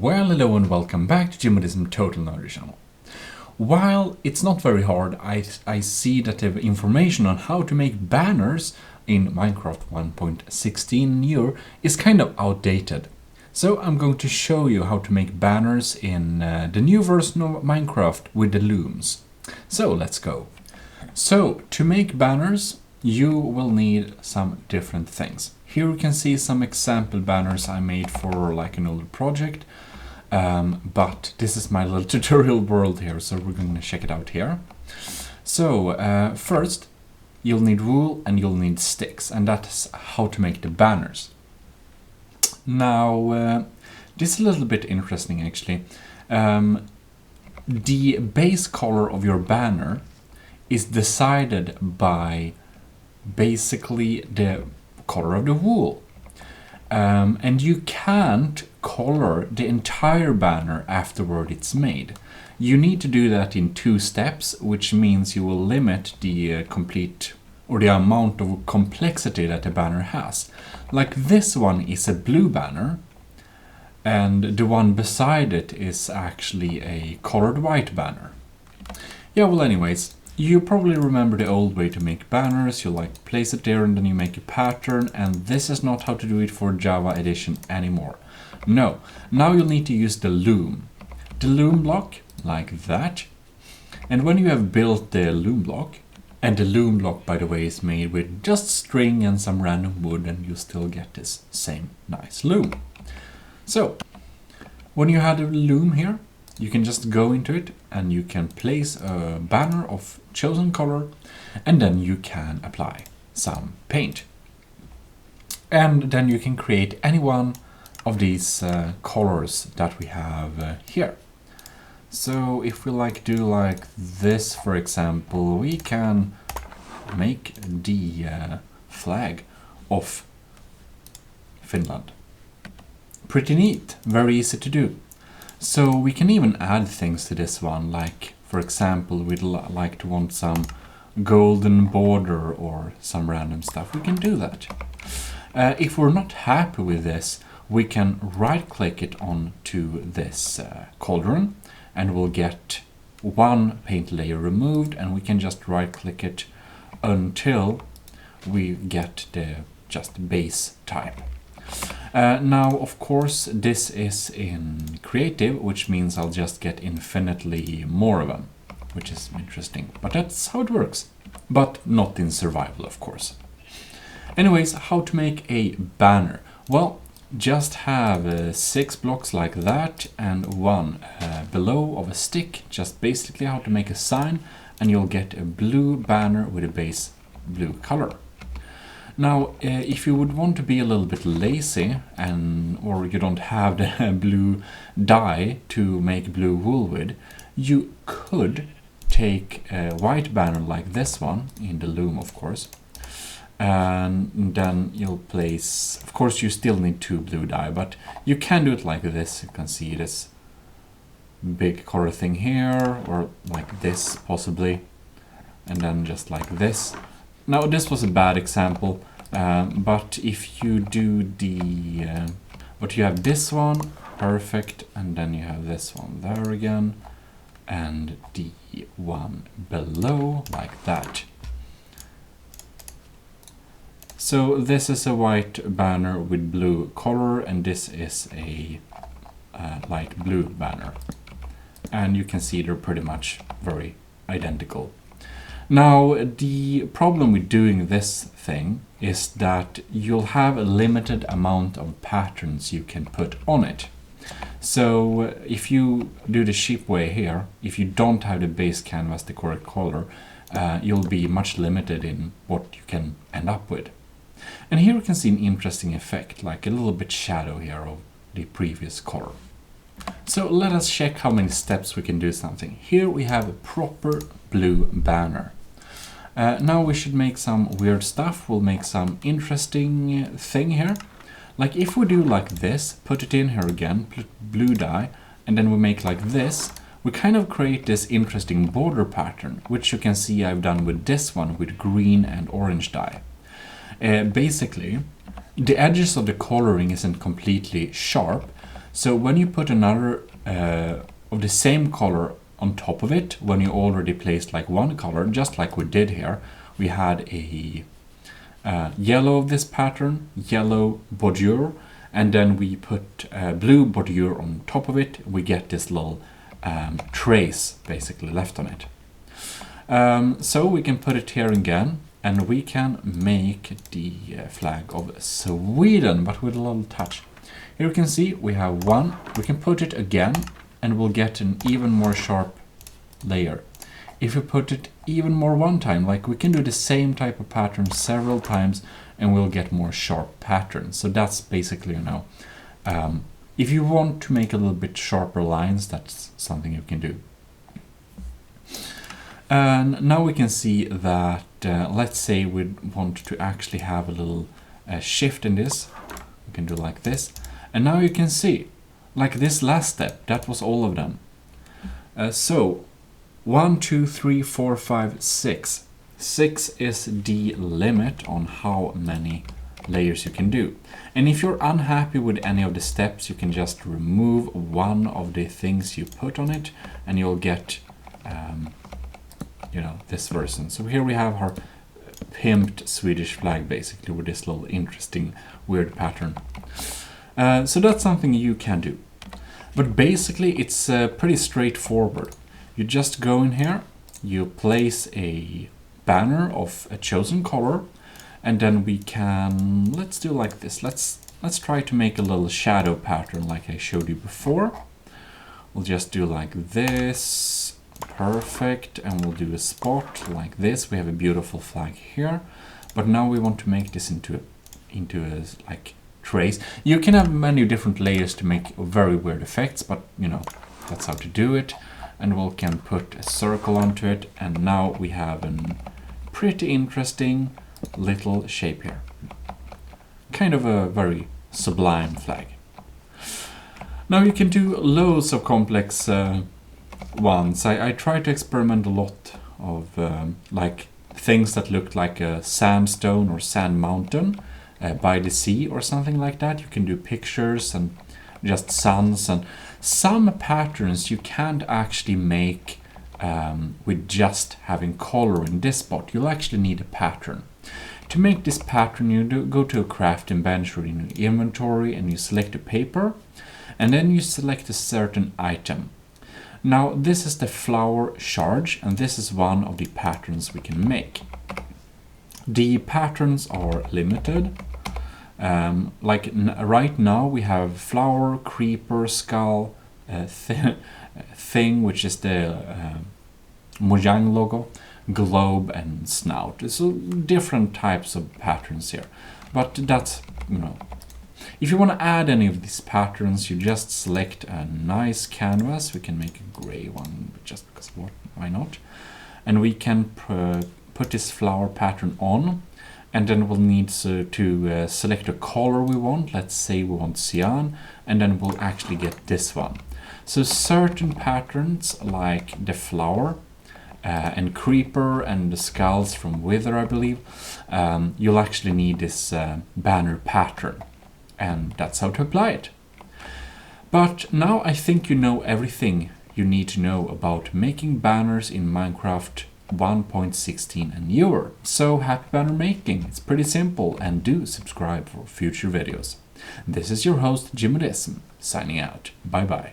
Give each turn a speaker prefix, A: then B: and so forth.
A: Well, hello and welcome back to Jimmodism Total Nerdy channel. While it's not very hard, I see that the information on how to make banners in Minecraft 1.16 new is kind of outdated. So I'm going to show you how to make banners in the new version of Minecraft with the looms. So let's go. So to make banners, you will need some different things. Here you can see some example banners I made for like an older project. But this is my little tutorial world here, so we're going to check it out here. So first you'll need wool and you'll need sticks, and that's how to make the banners. Now this is a little bit interesting actually. The base color of your banner is decided by basically the color of the wool. And you can't color the entire banner afterward it's made. You need to do that in 2 steps, which means you will limit the complete or the amount of complexity that the banner has. Like this one is a blue banner, and the one beside it is actually a colored white banner. Yeah, well anyways, you probably remember the old way to make banners. You like place it there and then you make a pattern, and this is not how to do it for Java edition anymore. No, now you'll need to use the loom. The loom block, like that. And when you have built the loom block, and the loom block by the way is made with just string and some random wood, and you still get this same nice loom. So, when you have the loom here, you can just go into it and you can place a banner of chosen color, and then you can apply some paint. And then you can create any one of these colors that we have here. So if we do like this, for example, we can make the flag of Finland. Pretty neat, very easy to do. So we can even add things to this one, like for example we'd like to want some golden border or some random stuff. We can do that. If we're not happy with this, we can right click it onto this cauldron, and we'll get one paint layer removed, and we can just right click it until we get the just base type. Now, of course, this is in creative, which means I'll just get infinitely more of them, which is interesting. But that's how it works. But not in survival, of course. Anyways, how to make a banner? Well, just have 6 blocks like that and 1 below of a stick. Just basically how to make a sign, and you'll get a blue banner with a base blue color. Now, if you would want to be a little bit lazy or you don't have the blue dye to make blue wool with, you could take a white banner like this one, in the loom of course, and then you'll place, of course you still need 2 blue dye, but you can do it like this. You can see this big color thing here, or like this possibly, and then just like this. Now this was a bad example, but if you do the, but you have this one, perfect, and then you have this one there again, and the one below, like that. So this is a white banner with blue color, and this is a light blue banner. And you can see they're pretty much very identical. Now, the problem with doing this thing is that you'll have a limited amount of patterns you can put on it. So if you do the cheap way here, if you don't have the base canvas the correct color, you'll be much limited in what you can end up with. And here you can see an interesting effect, like a little bit shadow here of the previous color. So let us check how many steps we can do something. Here we have a proper blue banner. Now we should make some weird stuff. We'll make some interesting thing here. Like if we do like this, put it in here again, put blue dye, and then we make like this, we kind of create this interesting border pattern, which you can see I've done with this one with green and orange dye. Basically, the edges of the coloring isn't completely sharp, So when you put another of the same color on top of it, when you already placed like one color, just like we did here, we had a yellow of this pattern, yellow bordure, and then we put blue bordure on top of it, we get this little trace basically left on it. So we can put it here again, and we can make the flag of Sweden, but with a little touch. Here you can see we have one, we can put it again, and we'll get an even more sharp layer. If we put it even more one time, like we can do the same type of pattern several times, and we'll get more sharp patterns. So that's basically, you know, if you want to make a little bit sharper lines, that's something you can do. And now we can see that, let's say we want to actually have a little shift in this. We can do like this. And now you can see, like this last step, that was all of them. So 1, 2, 3, 4, 5, 6. 6 is the limit on how many layers you can do. And if you're unhappy with any of the steps, you can just remove one of the things you put on it, and you'll get you know, this version. So here we have our pimped Swedish flag, basically, with this little interesting weird pattern. So that's something you can do. But basically it's pretty straightforward. You just go in here, you place a banner of a chosen color, and then we can, let's do like this. Let's try to make a little shadow pattern like I showed you before. We'll just do like this. Perfect, and we'll do a spot like this. We have a beautiful flag here, but now we want to make this into a like trace. You can have many different layers to make very weird effects, but you know, that's how to do it. And we can put a circle onto it, and now we have a pretty interesting little shape here. Kind of a very sublime flag. Now you can do loads of complex ones. I try to experiment a lot of like things that look like a sandstone or sand mountain by the sea or something like that. You can do pictures and just suns, and some patterns you can't actually make with just having color in this spot. You'll actually need a pattern. To make this pattern, you go to a crafting bench or in your inventory, and you select a paper, and then you select a certain item. Now this is the flower charge, and this is one of the patterns we can make. The patterns are limited. Like right now we have flower, creeper, skull, thing, which is the Mojang logo, globe, and snout. So different types of patterns here, but that's, you know, if you want to add any of these patterns, you just select a nice canvas. We can make a gray one just because why not? And we can put this flower pattern on, and then we'll need to select a color we want. Let's say we want cyan, and then we'll actually get this one. So certain patterns like the flower and creeper and the skulls from Wither, I believe, you'll actually need this banner pattern. And that's how to apply it. But now I think you know everything you need to know about making banners in Minecraft 1.16 and newer. So happy banner making. It's pretty simple, and do subscribe for future videos. This is your host Jimodism, signing out. Bye bye.